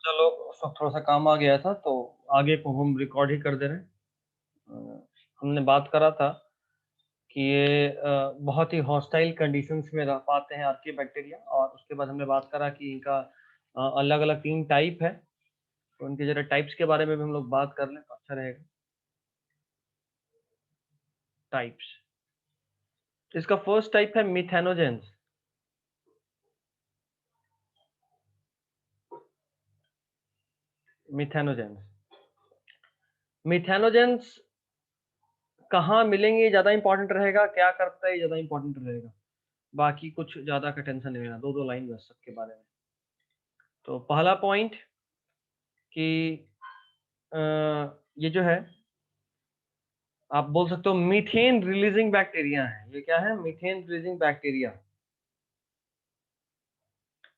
चलो उस वक्त थोड़ा सा काम आ गया था, तो आगे को हम रिकॉर्ड ही कर दे रहे हैं। हमने बात करा था कि ये बहुत ही हॉस्टाइल कंडीशंस में रह पाते हैं आर्की बैक्टीरिया, और उसके बाद हमने बात करा कि इनका अलग अलग 3 टाइप है। तो उनके जरा टाइप्स के बारे में भी हम लोग बात कर लें तो अच्छा रहेगा। टाइप्स, इसका फर्स्ट टाइप है मिथेनोजेंस। मिथेनोजेंस मिथेनोजेंस कहाँ मिलेंगे ज्यादा इंपॉर्टेंट रहेगा, क्या करता है ज्यादा इंपॉर्टेंट रहेगा। बाकी कुछ ज्यादा का टेंशन नहीं लेना, 2-2 लाइन बस सबके बारे में। तो पहला पॉइंट कि अ, ये जो है आप बोल सकते हो मीथेन रिलीजिंग बैक्टीरिया है। ये क्या है? Methane releasing bacteria.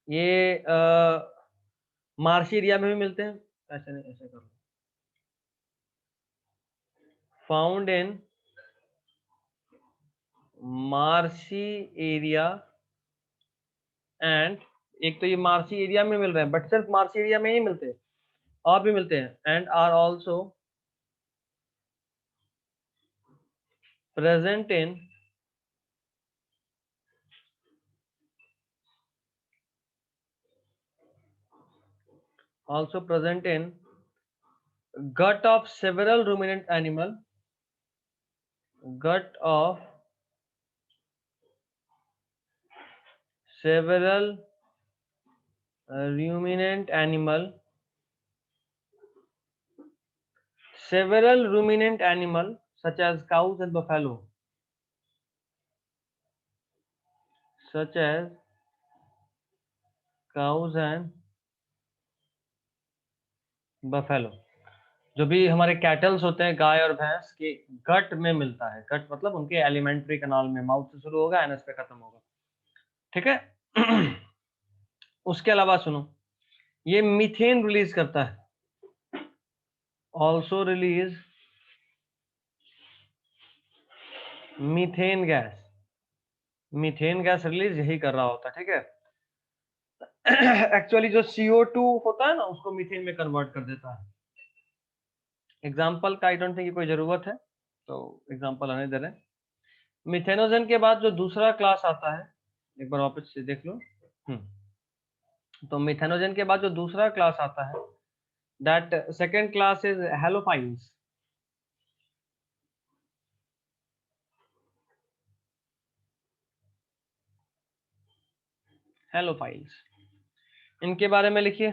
ये मार्शी एरिया में भी मिलते हैं। ऐसे नहीं, ऐसे कर लो। Found in marshy area and, एक तो ये मार्शी एरिया में मिल रहे हैं, बट सिर्फ मार्शी एरिया में ही मिलते हैं, और भी मिलते हैं। And are also present in gut of several ruminant animal, gut of several ruminant animal, several ruminant animal such as cows and buffalo, such as cows and buffalo। जो भी हमारे कैटल्स होते हैं, गाय और भैंस के गट में मिलता है। गट मतलब उनके एलिमेंट्री कनाल में, माउथ से शुरू होगा, एनस पे खत्म होगा। ठीक है। उसके अलावा सुनो, ये मीथेन रिलीज करता है, also release methane gas. Methane gas release यही कर रहा होता है। ठीक है। एक्चुअली जो CO2 होता है ना, उसको मीथेन में कन्वर्ट कर देता है। एग्जाम्पल का आई डोंट थिंक कोई जरूरत है, तो एग्जाम्पल आने दे रहे हैं। मिथेनोजन के बाद जो दूसरा क्लास आता है, एक बार वापस से देख लो। तो मिथेनोजन के बाद जो दूसरा क्लास आता है, that second class is halophiles. Halophiles, इनके बारे में लिखिए।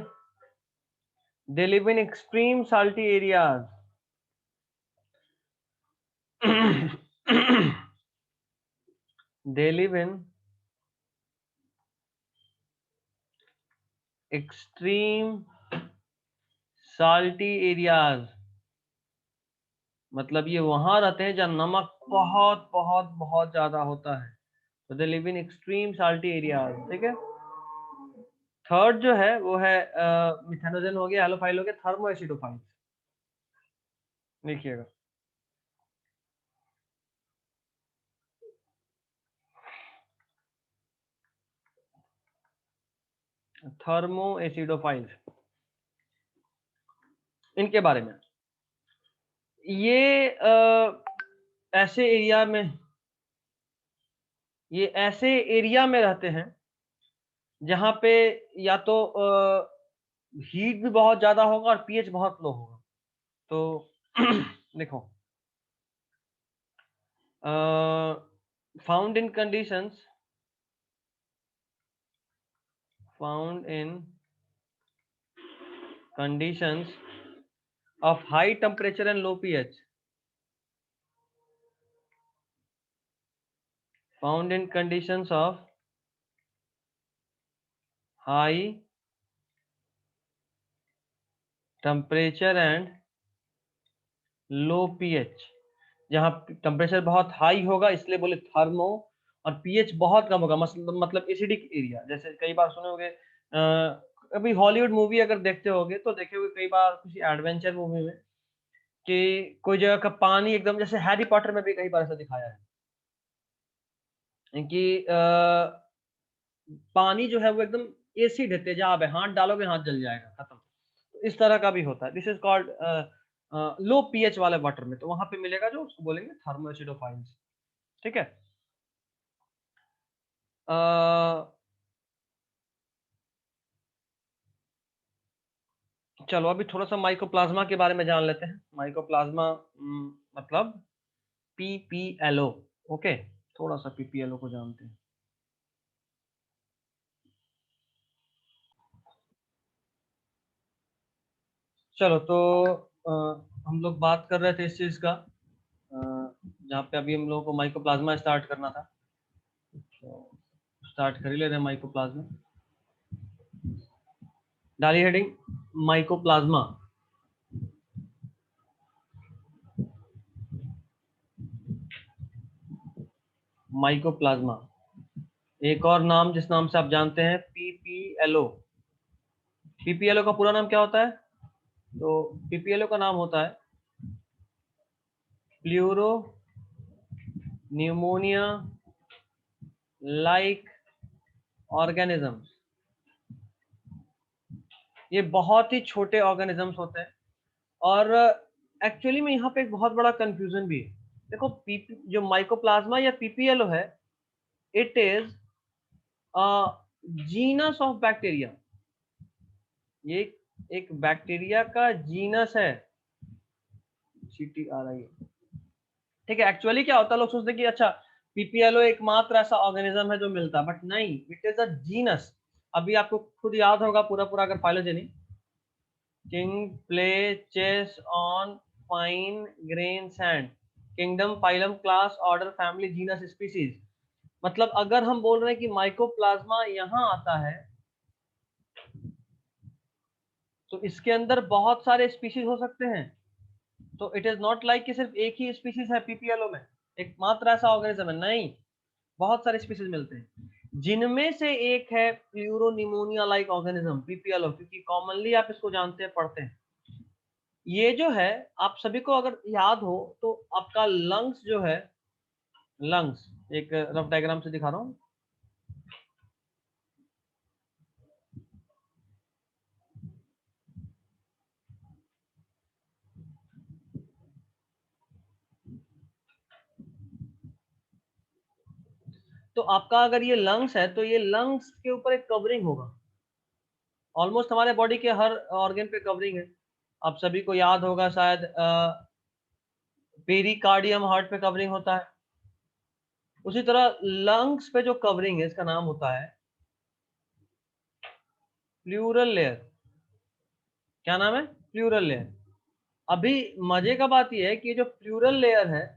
They live in extreme salty areas. They live in extreme salty areas, मतलब ये वहां रहते हैं जहाँ नमक बहुत बहुत बहुत ज्यादा होता है। तो they live in extreme salty areas. ठीक है। थर्ड जो है वो है मिथेनोजन हो गया, हेलोफाइल हो गया, थर्मो एसिडोफाइल। लिखिएगा। थर्मो एसिडोफाइल, इनके बारे में, ये ऐसे एरिया में, ये ऐसे एरिया में रहते हैं जहां पे या तो हीट भी बहुत ज्यादा होगा और पीएच बहुत लो होगा। तो देखो, found in conditions, found in conditions of high temperature and low pH, found in conditions of high temperature and low pH। जहां टेम्परेचर बहुत हाई होगा इसलिए बोले थर्मो, और पीएच बहुत कम होगा, मतलब एसिडिक एरिया। जैसे कई बार सुने होंगे, अभी हॉलीवुड मूवी अगर देखते होगे तो देखे होंगे कई बार किसी एडवेंचर मूवी में कि कोई जगह का पानी एकदम, जैसे हैरी पॉटर में भी कई बार ऐसा दिखाया है कि पानी जो है वो एकदम एसिड है, तेजाब है, हाथ डालोगे हाथ जल जाएगा, खत्म। इस तरह का भी होता है। This is called low pH वाले वाटर में, तो वहां पे मिलेगा जो उसको बोलेंगे थर्मोएसिडोफाइल्स। ठीक है। चलो अभी थोड़ा सा माइकोप्लाज्मा के बारे में जान लेते हैं। माइकोप्लाज्मा मतलब पीपीएलओ। ओके, थोड़ा सा पीपीएलओ को जानते हैं। चलो तो हम लोग बात कर रहे थे इस चीज का, जहाँ पे अभी हम लोगों को माइकोप्लाज्मा स्टार्ट करना था, तो स्टार्ट कर ही ले रहे हैं माइकोप्लाज्मा। डाली हेडिंग माइकोप्लाज्मा। माइकोप्लाज्मा, एक और नाम जिस नाम से आप जानते हैं पीपीएलओ। पीपीएलओ का पूरा नाम क्या होता है? तो पीपीएलओ का नाम होता है प्लूरो न्यूमोनिया लाइक ऑर्गेनिजम्स। ये बहुत ही छोटे ऑर्गेनिजम्स होते हैं, और एक्चुअली में यहाँ पे एक बहुत बड़ा कंफ्यूजन भी है। देखो जो माइकोप्लाज्मा या पीपीएलओ है, it is genus of bacteria. ये एक बैक्टीरिया का जीनस है, CTRI। ठीक है। एक्चुअली क्या होता है, लोग सोचते हैं कि अच्छा पीपीएलओ एकमात्र ऐसा ऑर्गेनिज्म है जो मिलता है, बट नहीं, इट इज अ जीनस। अभी आपको खुद याद होगा पूरा पूरा अगर phylogeny, king play chess on fine grain sand, kingdom phylum class order family genus species. मतलब अगर हम बोल रहे हैं कि माइकोप्लाज्मा यहां आता है, तो इसके अंदर बहुत सारे स्पीसीज हो सकते हैं। तो इट इज नॉट लाइक कि सिर्फ एक ही स्पीसीज है पीपीएलओ में, एकमात्र ऐसा ऑर्गेनिज्म है, नहीं, बहुत सारे स्पीसीज मिलते हैं, जिनमें से एक है प्लूरोनिमोनिया लाइक ऑर्गेनिज्म पीपीएलओ, क्योंकि कॉमनली आप इसको जानते हैं, पढ़ते हैं। ये जो है, आप सभी को अगर याद हो तो आपका लंग्स जो है, लंग्स एक रफ डायग्राम से दिखा रहा हूं। तो आपका अगर ये लंग्स है, तो ये लंग्स के ऊपर एक कवरिंग होगा। ऑलमोस्ट हमारे बॉडी के हर ऑर्गन पे कवरिंग है। आप सभी को याद होगा शायद, पेरिकार्डियम हार्ट पे कवरिंग होता है। उसी तरह लंग्स पे जो कवरिंग है, इसका नाम होता है प्लूरल लेयर। क्या नाम है? Pleural layer. अभी मजे का बात यह है कि जो प्लूरल लेयर है,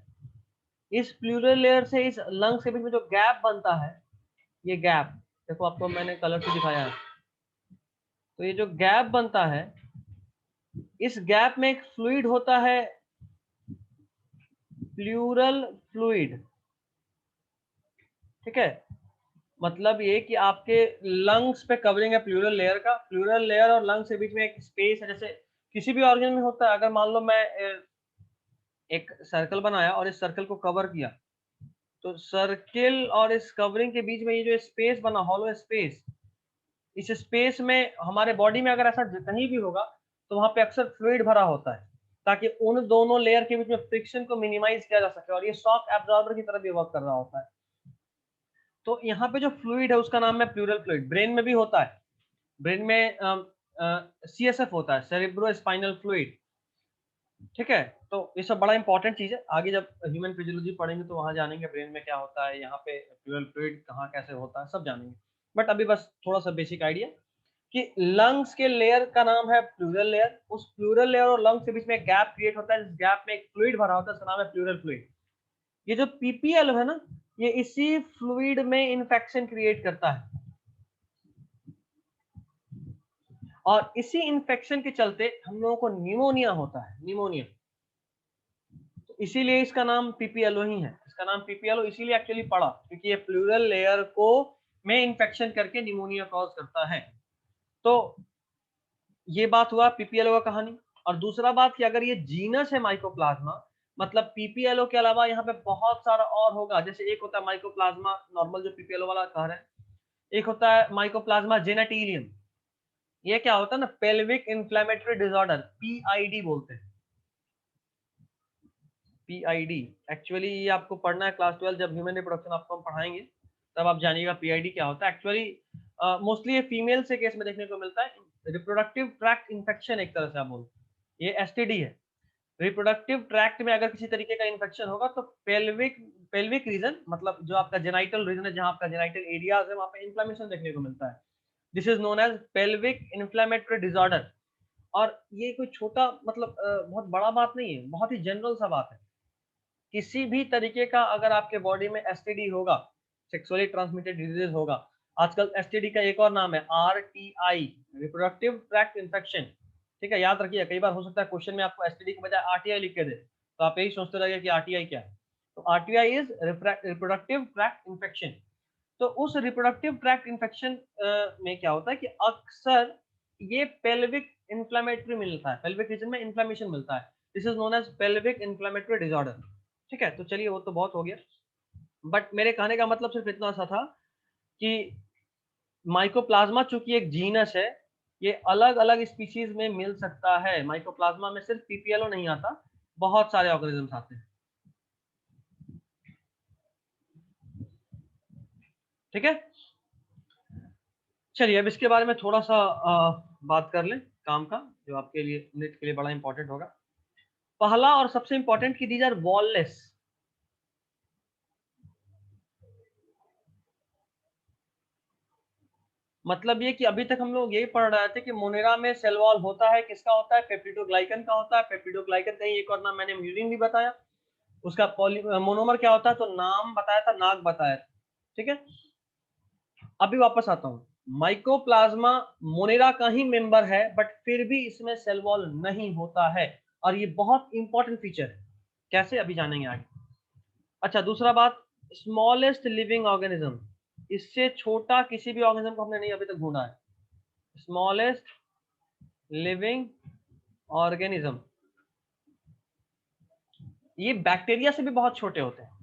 इस प्लूरल लेयर से इस लंग्स के बीच में जो गैप बनता है, ये गैप देखो, आपको मैंने कलर से दिखाया है। तो ये जो गैप बनता है, इस गैप में एक फ्लूइड होता है, प्लूरल फ्लूइड। ठीक है। मतलब ये कि आपके लंग्स पे कवरिंग है प्लूरल लेयर का, प्लूरल लेयर और लंग्स के बीच में एक स्पेस है, जैसे किसी भी ऑर्गन में होता है। अगर मान लो मैं एक सर्कल बनाया और इस सर्कल को कवर किया, तो सर्किल और इस कवरिंग के बीच में ये जो स्पेस बना, हॉलो स्पेस, इस स्पेस में हमारे बॉडी में अगर ऐसा कहीं भी होगा, तो वहां पे अक्सर फ्लूइड भरा होता है, ताकि उन दोनों लेयर के बीच में फ्रिक्शन को मिनिमाइज किया जा सके, और ये शॉक एब्जॉर्बर की तरह भी वर्क कर रहा होता है। तो यहाँ पे जो फ्लूइड है उसका नाम है प्लूरल फ्लूइड। ब्रेन में भी होता है, ब्रेन में CSF होता है, सेरेब्रो स्पाइनल फ्लूइड। ठीक है। तो ये सब बड़ा इंपॉर्टेंट चीज है, आगे जब ह्यूमन फिजियोलॉजी पढ़ेंगे तो वहां जानेंगे ब्रेन में क्या होता है, यहाँ पे प्लूरल फ्लूइड कहाँ कैसे होता है, सब जानेंगे। बट अभी बस थोड़ा सा बेसिक आइडिया कि लंग्स के लेयर का नाम है प्लूरल लेयर। उस प्लूरल लेयर और लंग्स के बीच में एक गैप क्रिएट होता है, इस गैप में एक फ्लूइड भरा होता है, इसका नाम है प्लूरल फ्लूइड। ये जो पीपीएल है ना, ये इसी फ्लूइड में इन्फेक्शन क्रिएट करता है, और इसी इन्फेक्शन के चलते हम लोगों को निमोनिया होता है, निमोनिया। तो इसीलिए इसका नाम पीपीएलओ ही है। इसका नाम पीपीएलओ इसीलिए एक्चुअली पड़ा, क्योंकि ये प्लूरल लेयर को में इन्फेक्शन करके निमोनिया कॉज करता है। तो ये बात हुआ पीपीएलओ का कहानी। और दूसरा बात कि अगर ये जीनस है माइकोप्लाज्मा, मतलब पीपीएलओ के अलावा यहाँ पे बहुत सारा और होगा। जैसे एक होता है माइकोप्लाज्मा नॉर्मल, जो पीपीएलओ वाला कह रहे हैं, एक होता है माइकोप्लाज्मा जेनेटिलियम, ये क्या होता है ना, पेल्विक इन्फ्लेमेटरी डिसऑर्डर, पीआईडी बोलते हैं, पीआईडी। एक्चुअली ये आपको पढ़ना है क्लास 12, जब ह्यूमन रिप्रोडक्शन आपको हम पढ़ाएंगे तब आप जानिएगा पीआईडी क्या होता है। एक्चुअली मोस्टली ये फीमेल से केस में देखने को मिलता है, रिप्रोडक्टिव ट्रैक्ट इन्फेक्शन एक तरह से आप बोलते हैं, ये एसटीडी है। रिप्रोडक्टिव ट्रैक्ट में अगर किसी तरीके का इन्फेक्शन होगा तो पेल्विक रीजन, मतलब जो आपका जेनाइटल रीजन है, जहां आपका जेनाइटल एरियाज है, वहां पे इन्फ्लेमेशन देखने को मिलता है। This is known as pelvic inflammatory disorder. और ये कोई छोटा मतलब बहुत बड़ा बात नहीं है, बहुत ही जनरल सा बात है। किसी भी तरीके का अगर आपके बॉडी में एसटीडी होगा, सेक्सुअली ट्रांसमिटेड डिजीज होगा, आजकल एसटीडी का एक और नाम है आरटीआई, रिप्रोडक्टिव ट्रैक्ट इन्फेक्शन। ठीक है, याद रखिए, कई बार हो सकता है क्वेश्चन में आपको एसटीडी के बजाय आरटीआई लिख के दे, तो आप यही सोचते रहिए कि आरटीआई क्या है। तो RTI is reproductive tract infection. तो उस रिप्रोडक्टिव ट्रैक्ट इन्फेक्शन में क्या होता है कि अक्सर ये पेल्विक इन्फ्लेमेटरी मिलता है, पेल्विक रीजन में इन्फ्लेमेशन मिलता है। This is known as pelvic inflammatory disorder. ठीक है, तो चलिए वो तो बहुत हो गया, बट मेरे कहने का मतलब सिर्फ इतना सा था कि माइकोप्लाज्मा चूंकि एक जीनस है, ये अलग अलग स्पीशीज में मिल सकता है। माइकोप्लाज्मा में सिर्फ पीपीएलओ नहीं आता, बहुत सारे ऑर्गेनिजम्स आते हैं। ठीक है, चलिए अब इसके बारे में थोड़ा सा बात कर लें काम का, जो आपके लिए नेट के लिए बड़ा इंपॉर्टेंट होगा। पहला और सबसे इंपॉर्टेंट कि दीज आर वॉललेस। मतलब ये कि अभी तक हम लोग यही पढ़ रहे थे कि मोनेरा में सेल वॉल होता है, किसका होता है, पेप्टिडोग्लाइकन का होता है। पेप्टिडोग्लाइकन का ही एक और नाम मैंने म्यूरिन भी बताया। उसका मोनोमर क्या होता है तो नाम बताया था, नाग बताया था। ठीक है, अभी वापस आता हूँ। माइकोप्लाज्मा मोनेरा का ही मेंबर है, बट फिर भी इसमें सेल वॉल नहीं होता है, और ये बहुत इंपॉर्टेंट फीचर है। कैसे, अभी जानेंगे आगे। अच्छा, दूसरा बात, स्मॉलेस्ट लिविंग ऑर्गेनिज्म, इससे छोटा किसी भी ऑर्गेनिज्म को हमने नहीं अभी तक ढूंढा है। स्मॉलेस्ट लिविंग ऑर्गेनिज्म, ये बैक्टीरिया से भी बहुत छोटे होते हैं।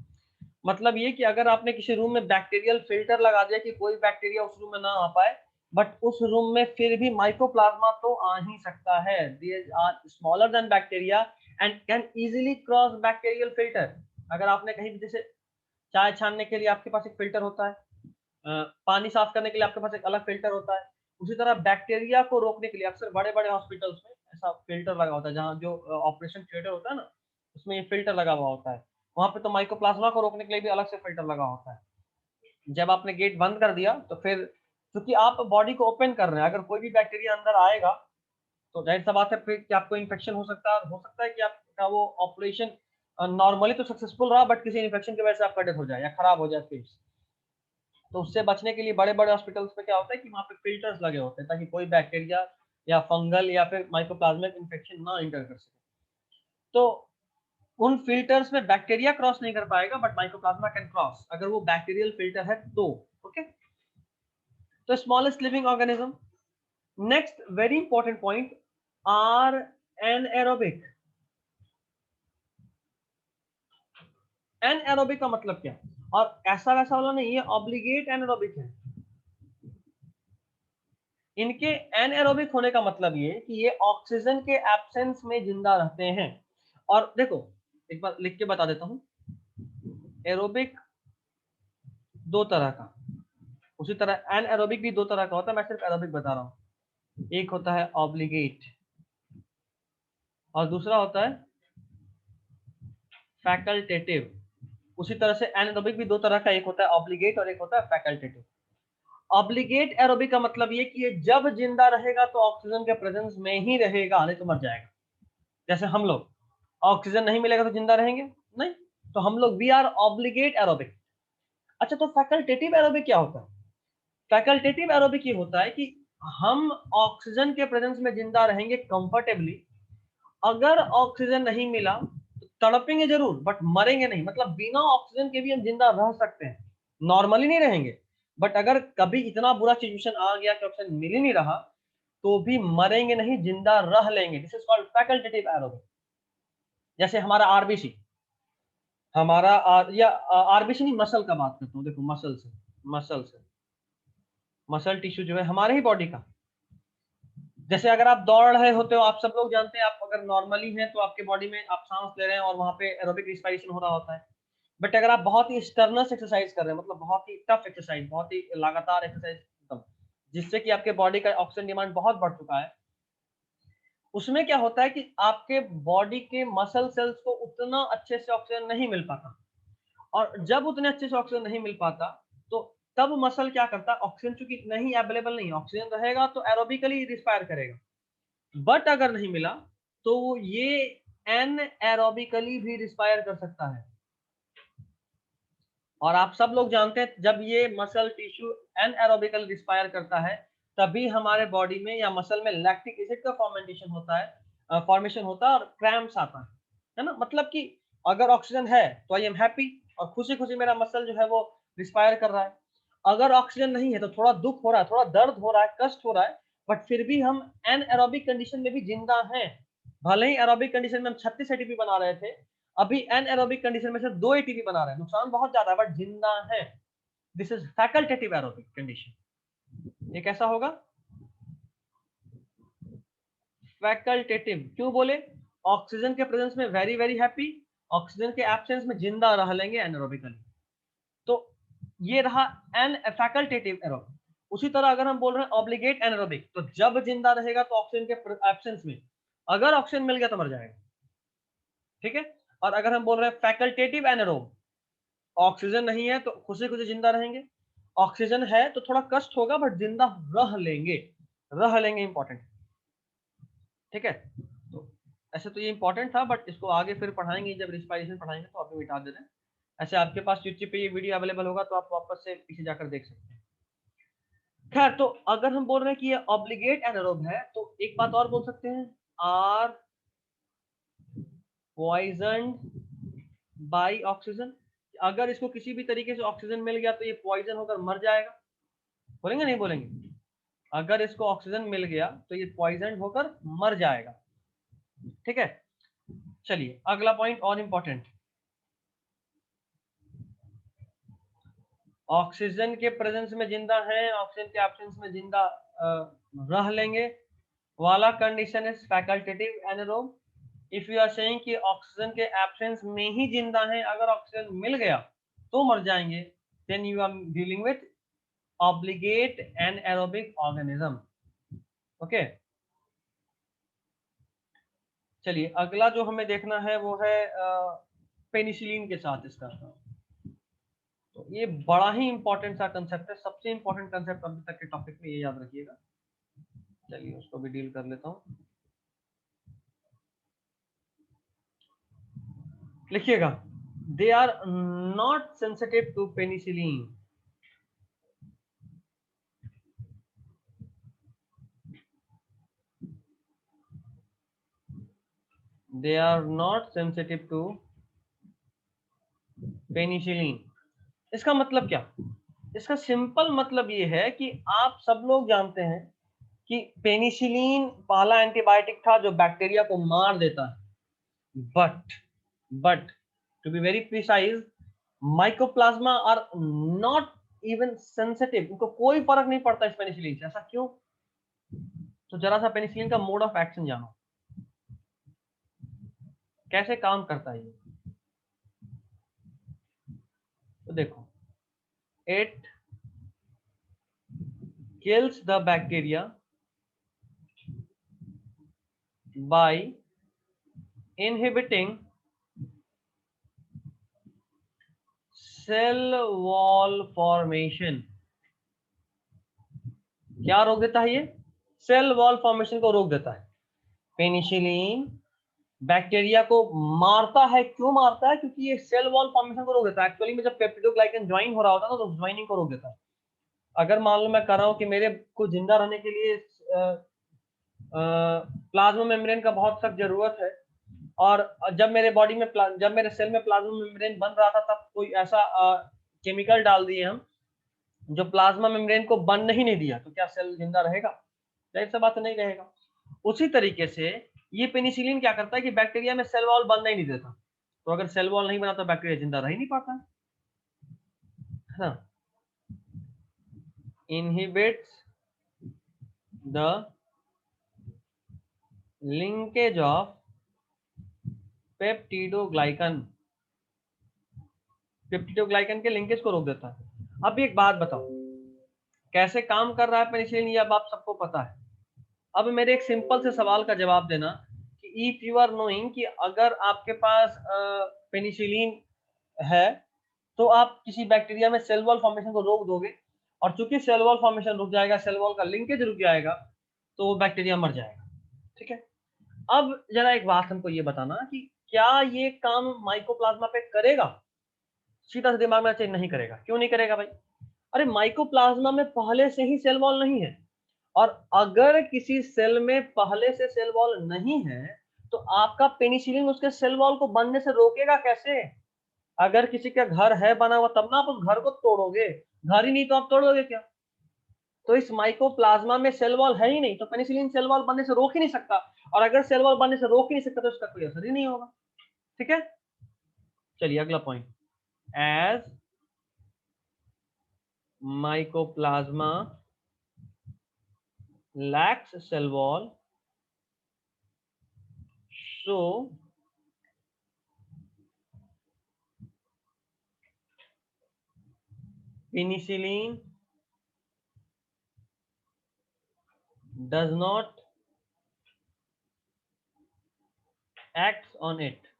मतलब ये कि अगर आपने किसी रूम में बैक्टीरियल फिल्टर लगा दिया कि कोई बैक्टीरिया उस रूम में ना आ पाए, बट उस रूम में फिर भी माइकोप्लाज्मा तो आ ही सकता है। These are smaller than bacteria and can easily cross bacterial filter. अगर आपने कहीं भी, जैसे चाय छानने के लिए आपके पास एक फिल्टर होता है, पानी साफ करने के लिए आपके पास एक अलग फिल्टर होता है, उसी तरह बैक्टीरिया को रोकने के लिए अक्सर बड़े बड़े हॉस्पिटल्स में ऐसा फिल्टर लगा होता है, जहाँ जो ऑपरेशन थिएटर होता है ना, उसमें ये फिल्टर लगा हुआ होता है। वहां पे तो माइकोप्लाज्मा को रोकने के लिए भी अलग से फिल्टर लगा होता है। जब आपने गेट बंद कर दिया तो फिर, क्योंकि आप बॉडी को ओपन कर रहे हैं, अगर कोई भी बैक्टीरिया अंदर आएगा तो जाहिर सा बात है फिर कि आपको इन्फेक्शन हो सकता है। हो सकता है कि आपका वो ऑपरेशन नॉर्मली तो सक्सेसफुल रहा, बट किसी इन्फेक्शन की वजह से आपका डेथ हो जाए या खराब हो जाए फिर। तो उससे बचने के लिए बड़े बड़े हॉस्पिटल्स में क्या होता है कि वहाँ पे फिल्टर्स लगे होते हैं, ताकि कोई बैक्टीरिया या फंगल या फिर माइकोप्लाज्मिक इन्फेक्शन ना इंटर कर सके। तो उन फिल्टर्स में बैक्टीरिया क्रॉस नहीं कर पाएगा, बट माइकोप्लाज्मा कैन क्रॉस, अगर वो बैक्टीरियल फिल्टर है तो। ओके, तो smallest living organism. Next very important point, are anaerobic. Anaerobic का मतलब क्या, और ऐसा वैसा वाला नहीं, ये ऑब्लिगेट एनएरोबिक है। इनके एनएरोबिक होने का मतलब ये कि ये ऑक्सीजन के एब्सेंस में जिंदा रहते हैं। और देखो, एक बार लिख के बता देता हूं, एरोबिक दो तरह का, उसी तरह एनएरोबिक भी दो तरह का होता है, मैं सिर्फ एरोबिक बता रहा हूं। एक होता है ऑब्लिगेट और दूसरा होता है फैकल्टेटिव। उसी तरह से एनएरोबिक भी दो तरह का, एक होता है ऑब्लिगेट और एक होता है फैकल्टेटिव। ऑब्लिगेट एरोबिक का मतलब ये कि ये जब जिंदा रहेगा तो ऑक्सीजन के प्रेजेंस में ही रहेगा, नहीं तो मर जाएगा। जैसे हम लोग, ऑक्सीजन नहीं मिलेगा तो जिंदा रहेंगे नहीं, तो हम लोग वी आर ऑब्लिगेट एरोबिक। अच्छा, तो फैकल्टेटिव एरोबिक क्या होता है? फैकल्टेटिव एरोबिक ये होता है कि हम ऑक्सीजन के प्रेजेंस में जिंदा रहेंगे कंफर्टेबली। अगर ऑक्सीजन नहीं मिला तो तड़पेंगे जरूर, बट मरेंगे नहीं। मतलब बिना ऑक्सीजन के भी हम जिंदा रह सकते हैं, नॉर्मली नहीं रहेंगे, बट अगर कभी इतना बुरा सिचुएशन आ गया कि ऑक्सीजन मिल ही नहीं रहा, तो भी मरेंगे नहीं, जिंदा रह लेंगे। This is called facultative aerobic. जैसे हमारा आरबीसी, या आरबीसी नहीं, मसल का बात करता हूँ। देखो, मसल से, मसल टिश्यू जो है हमारे ही बॉडी का, जैसे अगर आप दौड़ रहे होते हो, आप सब लोग जानते हैं, आप अगर नॉर्मली हैं तो आपके बॉडी में आप सांस ले रहे हैं और वहां पे एरोबिक रिस्पायरेशन हो रहा होता है। बट अगर आप बहुत ही स्टर्नस एक्सरसाइज कर रहे हैं, मतलब बहुत ही टफ एक्सरसाइज, बहुत ही लगातार एक्सरसाइज, जिससे कि आपके बॉडी का ऑक्सीजन डिमांड बहुत बढ़ चुका है, उसमें क्या होता है कि आपके बॉडी के मसल सेल्स को उतना अच्छे से ऑक्सीजन नहीं मिल पाता, और जब उतने अच्छे से ऑक्सीजन नहीं मिल पाता तो तब मसल क्या करता है, ऑक्सीजन चूंकि नहीं अवेलेबल नहीं, ऑक्सीजन रहेगा तो एरोबिकली रिस्पायर करेगा, बट अगर नहीं मिला तो ये एन एरोबिकली भी रिस्पायर कर सकता है। और आप सब लोग जानते हैं जब ये मसल टिश्यू एन एरोबिकल रिस्पायर करता है, तभी हमारे बॉडी में या मसल में लैक्टिक एसिड का फॉर्मेशन होता है, और क्रैम्प्स आता है ना। मतलब कि अगर ऑक्सीजन है तो आई एम हैप्पी और खुशी खुशी मेरा मसल जो है वो रिस्पायर कर रहा है। अगर ऑक्सीजन नहीं है तो थोड़ा दुख हो रहा है, थोड़ा दर्द हो रहा है, कष्ट हो रहा है, बट फिर भी हम एन एरोबिक कंडीशन में भी जिंदा हैं। भले ही एरोबिक कंडीशन में हम 36 एटीपी बना रहे थे, अभी एन एरोबिक कंडीशन में सिर्फ 2 एटीपी बना रहे हैं, नुकसान बहुत ज्यादा है बट जिंदा है। This is facultative aerobic condition. ये कैसा होगा? फैकल्टेटिव। क्यों बोले? ऑक्सीजन के प्रेजेंस में वेरी वेरी हैप्पी, ऑक्सीजन के एब्सेंस में जिंदा रह लेंगे एनएरोबिकली। तो ये रहा एन फैकल्टेटिव एरोबिक। उसी तरह अगर हम बोल रहे हैं ऑब्लिगेट एनएरोबिक, तो जब जिंदा रहेगा तो ऑक्सीजन के एब्सेंस में, अगर ऑक्सीजन मिल गया तो मर जाएगा, ठीक है। और अगर हम बोल रहे हैं फैकल्टेटिव एनएरोब, ऑक्सीजन नहीं है तो खुशी खुशी जिंदा रहेंगे, ऑक्सीजन है तो थोड़ा कष्ट होगा बट जिंदा रह लेंगे। रह लेंगे इंपॉर्टेंट, ठीक है। तो ऐसे तो ये इंपॉर्टेंट था, बट इसको आगे फिर पढ़ाएंगे, जब रिस्पायरेशन पढ़ाएंगे तो अभी मिटा दे रहे हैं। ऐसे आपके पास यूट्यूब पे ये वीडियो अवेलेबल होगा तो आप वापस से पीछे जाकर देख सकते हैं। खैर, तो अगर हम बोल रहे हैं कि ये ऑब्लिगेट एनारोब है तो एक बात और बोल सकते हैं, आर पॉइजन्ड बाय ऑक्सीजन। अगर इसको किसी भी तरीके से ऑक्सीजन मिल गया तो ये पॉइजन होकर मर जाएगा। बोलेंगे नहीं बोलेंगे? अगर इसको ऑक्सीजन मिल गया तो ये पॉइजन होकर मर जाएगा, ठीक है। चलिए अगला पॉइंट और इंपॉर्टेंट, ऑक्सीजन के प्रेजेंस में जिंदा है, ऑक्सीजन के एब्सेंस में जिंदा रह लेंगे वाला condition is facultative anaerobe. If you are saying कि ऑक्सीजन के एब्सेंस में ही जिंदा है, अगर ऑक्सीजन मिल गया तो मर जाएंगे, then you are dealing with obligate anaerobic organism. Okay, चलिए अगला जो हमें देखना है वो है पेनिसिलिन के साथ इसका। तो ये बड़ा ही इंपॉर्टेंट सा कंसेप्ट है, सबसे इंपॉर्टेंट कंसेप्ट अभी तक के टॉपिक में, ये याद रखिएगा। चलिए उसको भी डील कर लेता हूँ। लिखिएगा, they are not sensitive to penicillin. They are not sensitive to penicillin. इसका मतलब क्या? इसका सिंपल मतलब ये है कि आप सब लोग जानते हैं कि पेनिसिलिन पहला एंटीबायोटिक था जो बैक्टीरिया को मार देता है, but to be very precise, mycoplasma are not even sensitive, उनको कोई फर्क नहीं पड़ता इस पेनिसिलिन से। ऐसा क्यों? तो जरा सा पेनिसिलिन का मोड ऑफ एक्शन जानो, कैसे काम करता है ये। तो देखो, it kills the bacteria by inhibiting cell wall formation। क्या रोक देता है ये? सेल वॉल फॉर्मेशन को रोक देता है। पेनिसिलिन बैक्टीरिया को मारता है, क्यों मारता है? क्योंकि ये सेल वॉल फॉर्मेशन को रोक देता है। एक्चुअली में जब पेप्टिडोग्लाइकन ज्वाइन हो रहा होता है ना, तो ज्वाइनिंग को रोक देता है। अगर मान लो मैं कर रहा हूं कि मेरे को जिंदा रहने के लिए प्लाज्मा मेम्ब्रेन का बहुत सख्त जरूरत है, और जब मेरे बॉडी में जब मेरे सेल में प्लाज्मा मेम्ब्रेन बन रहा था, तब कोई ऐसा केमिकल डाल दिए हम जो प्लाज्मा मेम्ब्रेन को बनने ही नहीं दिया, तो क्या सेल जिंदा रहेगा? जाहिर सी बात नहीं रहेगा। उसी तरीके से ये पेनिसिलिन क्या करता है कि बैक्टीरिया में सेल वॉल बनना ही नहीं देता। तो अगर सेल वॉल नहीं बना तो बैक्टीरिया जिंदा रह ही नहीं पाता है ना। Inhibits the linkage of peptidoglycan, peptidoglycan के लिंकेज को रोक देता है। अब एक बात बताओ, कैसे काम कर रहा है पेनिसिलिन, ये अब आप सबको पता है। अब मेरे एक सिंपल से सवाल का जवाब देना कि इफ यू आर नोइंग कि अगर आपके पास पेनिसिलिन है तो आप किसी बैक्टीरिया में सेल वॉल फॉर्मेशन को रोक दोगे, और चूंकि सेल वॉल फॉर्मेशन रुक जाएगा, सेल वॉल का लिंकेज रुक जाएगा, तो वो बैक्टीरिया मर जाएगा। ठीक है, अब जरा एक बात हमको ये बताना कि क्या ये काम माइकोप्लाज्मा पे करेगा? सीधा से दिमाग में चाहिए, नहीं करेगा। क्यों नहीं करेगा भाई? अरे माइकोप्लाज्मा में पहले से ही सेल वॉल नहीं है, और अगर किसी सेल में पहले से सेल वॉल नहीं है तो आपका पेनिसिलिन उसके सेल वॉल को बनने से रोकेगा कैसे? अगर किसी का घर है बना हुआ तब ना आप उस घर को तोड़ोगे, घर ही नहीं तो आप तोड़ोगे क्या? तो इस माइकोप्लाज्मा में सेल वॉल है ही नहीं, तो पेनिसिलिन सेल वॉल बनने से रोक ही नहीं सकता, और अगर सेल वॉल बनने से रोक ही नहीं सकता तो इसका कोई असर ही नहीं होगा। ठीक है, चलिए अगला point, as mycoplasma lacks cell wall, so penicillin does not act on it।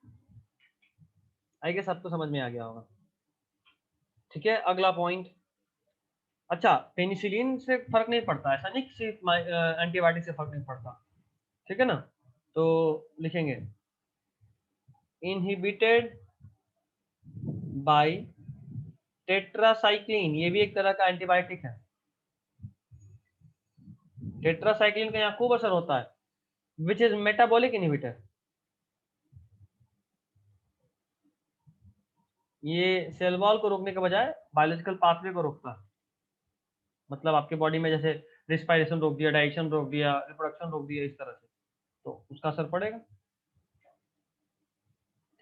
I guess आपको समझ में आ गया होगा। ठीक है, अगला पॉइंट, अच्छा पेनिसिलिन से फर्क नहीं पड़ता, ऐसा नहीं कि सिर्फ एंटीबायोटिक से फर्क नहीं पड़ता। ठीक है ना, तो लिखेंगे इनहिबिटेड बाय टेट्रासाइक्लिन, ये भी एक तरह का एंटीबायोटिक है। टेट्रासाइक्लिन का यहाँ खूब असर होता है, विच इज मेटाबॉलिक इनहिबिटर। ये सेल वॉल को रोकने के बजाय बायोलॉजिकल पाथवे को रोकता है। मतलब आपके बॉडी में जैसे रिस्पायरेशन रोक दिया, डाइजेशन रोक दिया, रिप्रोडक्शन रोक दिया, इस तरह से, तो उसका असर पड़ेगा।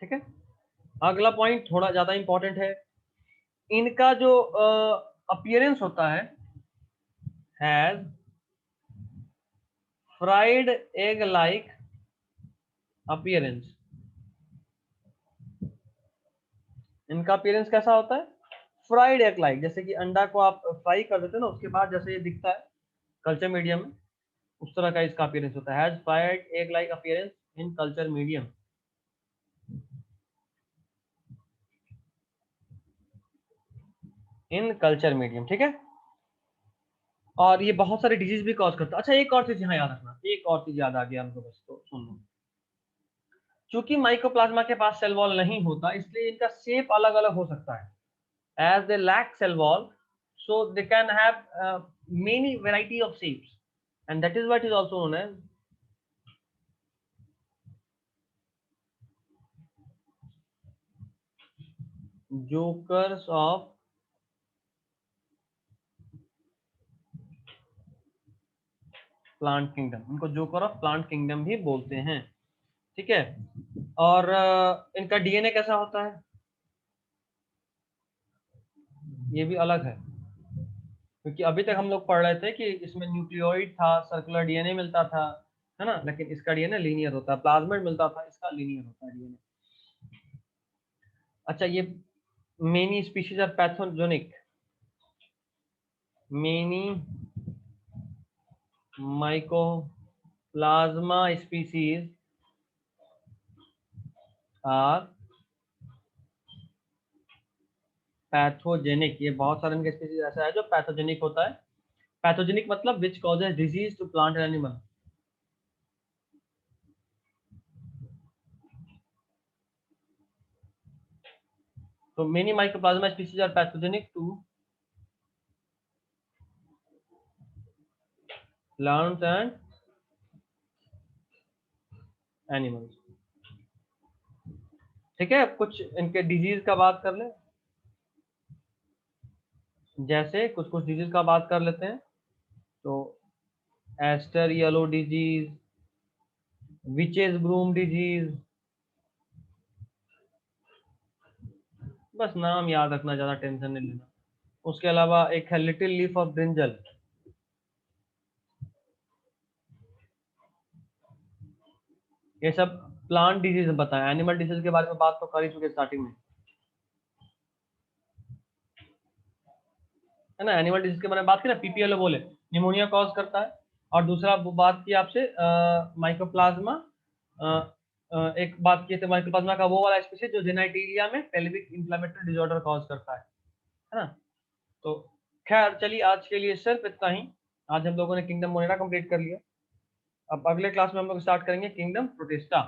ठीक है, अगला पॉइंट थोड़ा ज्यादा इंपॉर्टेंट है, इनका जो अपीयरेंस होता है, has fried egg like appearance. इनका अपीयरेंस कैसा होता है? फ्राइड एग लाइक, जैसे कि अंडा को आप फ्राई कर देते हैं ना, उसके बाद जैसे ये दिखता है कल्चर मीडियम में, उस तरह का इसका अपीयरेंस होता है। Has fried egg like appearance in culture medium, in culture medium. ठीक है, और ये बहुत सारे डिजीज भी कॉज करता है। अच्छा एक और चीज यहाँ याद रखना, एक और चीज याद आ गया हमको, बस तो सुन लो। चूंकि माइकोप्लाज्मा के पास सेल वॉल नहीं होता, इसलिए इनका शेप अलग अलग हो सकता है। as they lack cell wall, so they can have many variety of shapes, and that is what is also known as jokers of plant kingdom. इनको जोकर ऑफ प्लांट किंगडम भी बोलते हैं। ठीक है, और इनका डीएनए कैसा होता है, ये भी अलग है, क्योंकि अभी तक हम लोग पढ़ रहे थे कि इसमें न्यूक्लियोइड था, सर्कुलर डीएनए मिलता था, है ना, लेकिन इसका डीएनए लीनियर होता है। प्लाज्मिड मिलता था, इसका लीनियर होता है डीएनए। अच्छा, ये many species are pathogenic, many mycoplasma species are pathogenic. ये बहुत सारे इनके स्पीसीज ऐसा है जो पैथोजेनिक होता है। पैथोजेनिक मतलब which causes disease to plant and animal. तो many mycoplasma species are pathogenic to plant and animals. ठीक है, कुछ इनके डिजीज का बात कर ले, जैसे कुछ कुछ डिजीज का बात कर लेते हैं। तो aster yellow disease, witches broom disease, बस नाम याद रखना, ज्यादा टेंशन नहीं लेना। उसके अलावा एक है लिटिल लीफ ऑफ ब्रिंजल, ये सब प्लांट डिजीज बताया, एनिमल डिजीज के बारे में बात तो कर ही चुके स्टार्टिंग में, है ना। एनिमल डिजीज के बारे में बात की ना, पीपीएलओ बोले निमोनिया कॉज करता है, और दूसरा वो बात की आपसे माइकोप्लाज्मा, एक बात की थी माइकोप्लाज्मा का वो वाला स्पीशीज जो जेनाइटीलिया में पेल्विक इंफ्लेमेटरी डिसऑर्डर कॉज करता है ना। तो खैर चलिए, आज के लिए सिर्फ इतना ही। आज हम लोगों ने किंगडम मोनेरा कंप्लीट कर लिया। अब अगले क्लास में हम लोग स्टार्ट करेंगे kingdom protista.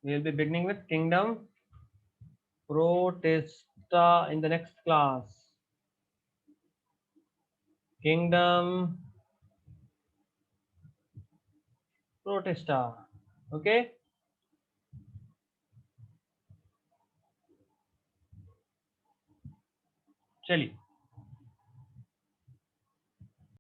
We will be beginning with kingdom protista in the next class. Kingdom protista, okay. चलिए।